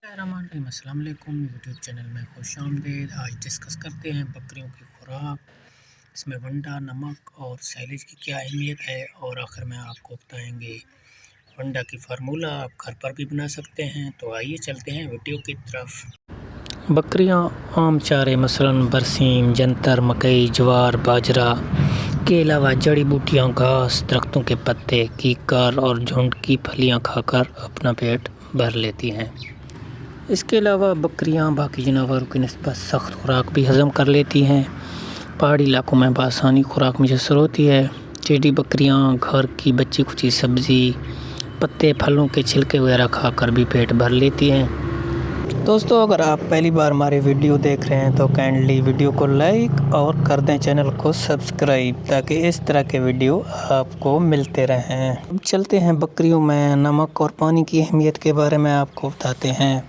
الرحمن السلام علیکم یوٹیوب چینل میں خوش آمدید۔ آج ڈسکس کرتے ہیں بکریوں کی خوراک، اس میں ونڈا، نمک اور سائلیج کی کیا اہمیت ہے، اور آخر میں آپ کو بتائیں گے ونڈا کی فارمولہ آپ گھر پر بھی بنا سکتے ہیں۔ تو آئیے چلتے ہیں ویڈیو کی طرف۔ بکریاں عام چارے مثلاً برسیم، جنتر، مکئی، جوار، باجرہ کے علاوہ جڑی بوٹیاں، گھاس، درختوں کے پتے، کیکر اور جھنڈ کی پھلیاں کھا کر اپنا پیٹ بھر لیتی ہیں۔ اس کے علاوہ بکریاں باقی جانوروں کی نسبت سخت خوراک بھی ہضم کر لیتی ہیں۔ پہاڑی علاقوں میں بآسانی خوراک میسر ہوتی ہے۔ ٹیڈی بکریاں گھر کی بچی کچی سبزی، پتے، پھلوں کے چھلکے وغیرہ کھا کر بھی پیٹ بھر لیتی ہیں۔ دوستو، اگر آپ پہلی بار ہمارے ویڈیو دیکھ رہے ہیں تو کائنڈلی ویڈیو کو لائک اور کر دیں، چینل کو سبسکرائب، تاکہ اس طرح کے ویڈیو آپ کو ملتے رہیں۔ اب چلتے ہیں بکریوں میں نمک اور پانی کی اہمیت کے بارے میں آپ کو بتاتے ہیں۔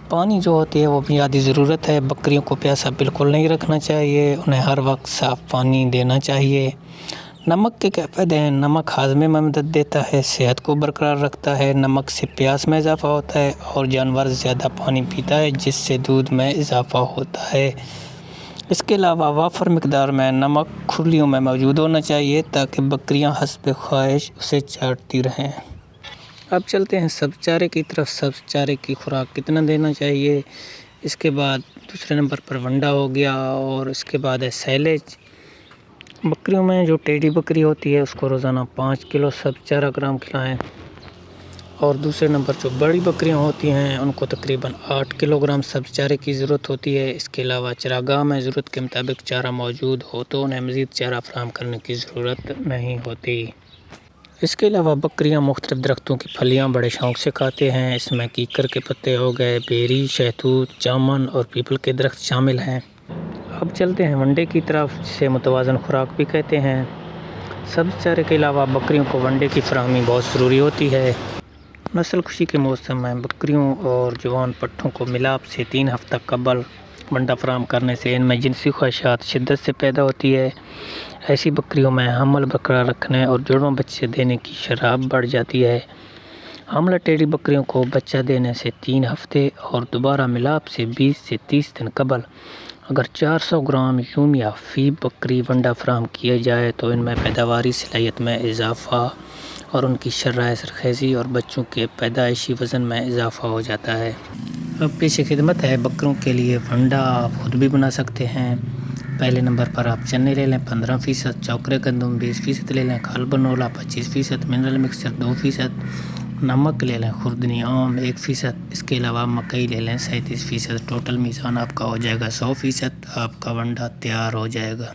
پانی جو ہوتی ہے وہ بنیادی ضرورت ہے۔ بکریوں کو پیاسا بالکل نہیں رکھنا چاہیے، انہیں ہر وقت صاف پانی دینا چاہیے۔ نمک کے کیا فائدے ہیں؟ نمک ہاضمے میں مدد دیتا ہے، صحت کو برقرار رکھتا ہے۔ نمک سے پیاس میں اضافہ ہوتا ہے اور جانور زیادہ پانی پیتا ہے، جس سے دودھ میں اضافہ ہوتا ہے۔ اس کے علاوہ وافر مقدار میں نمک کھرلیوں میں موجود ہونا چاہیے تاکہ بکریاں حسب خواہش اسے چاٹتی رہیں۔ اب چلتے ہیں سبز چارے کی طرف۔ سبز چارے کی خوراک کتنا دینا چاہیے؟ اس کے بعد دوسرے نمبر پر ونڈا ہو گیا، اور اس کے بعد ہے سائلیج۔ بکریوں میں جو ٹیڈی بکری ہوتی ہے اس کو روزانہ 5 کلو سبز چارہ گرام کھلائیں، اور دوسرے نمبر جو بڑی بکریاں ہوتی ہیں ان کو تقریباً 8 کلو گرام سبز چارے کی ضرورت ہوتی ہے۔ اس کے علاوہ چراگاہ میں ضرورت کے مطابق چارہ موجود ہو تو انہیں مزید چارہ فراہم کرنے کی ضرورت نہیں ہوتی۔ اس کے علاوہ بکریاں مختلف درختوں کی پھلیاں بڑے شوق سے کھاتے ہیں۔ اس میں کیکر کے پتے ہو گئے، بیری، شہتوت، جامن اور پیپل کے درخت شامل ہیں۔ اب چلتے ہیں ونڈے کی طرف، جسے متوازن خوراک بھی کہتے ہیں۔ سبز چارے کے علاوہ بکریوں کو ونڈے کی فراہمی بہت ضروری ہوتی ہے۔ نسل کشی کے موسم میں بکریوں اور جوان پٹھوں کو ملاپ سے 3 ہفتہ قبل ونڈا فراہم کرنے سے ان میں جنسی خواہشات شدت سے پیدا ہوتی ہے۔ ایسی بکریوں میں حمل برقرار رکھنے اور جڑواں بچے دینے کی شرح بڑھ جاتی ہے۔ حاملہ ٹیڈی بکریوں کو بچہ دینے سے 3 ہفتے اور دوبارہ ملاپ سے 20 سے 30 دن قبل اگر 400 گرام یومیہ فی بکری ونڈا فراہم کیا جائے تو ان میں پیداواری صلاحیت میں اضافہ اور ان کی شرح سرخیزی اور بچوں کے پیدائشی وزن میں اضافہ ہو جاتا ہے۔ اب پیش خدمت ہے بکروں کے لیے ونڈا آپ خود بھی بنا سکتے ہیں۔ پہلے نمبر پر آپ چنے لے لیں 15%، چوکرے گندم 20% لے لیں، کھل بنولا 25%، منرل مکسچر 2%، نمک لے لیں خوردنی عام 1%، اس کے علاوہ مکئی لے لیں 37%۔ ٹوٹل میزان آپ کا ہو جائے گا 100%، آپ کا ونڈا تیار ہو جائے گا۔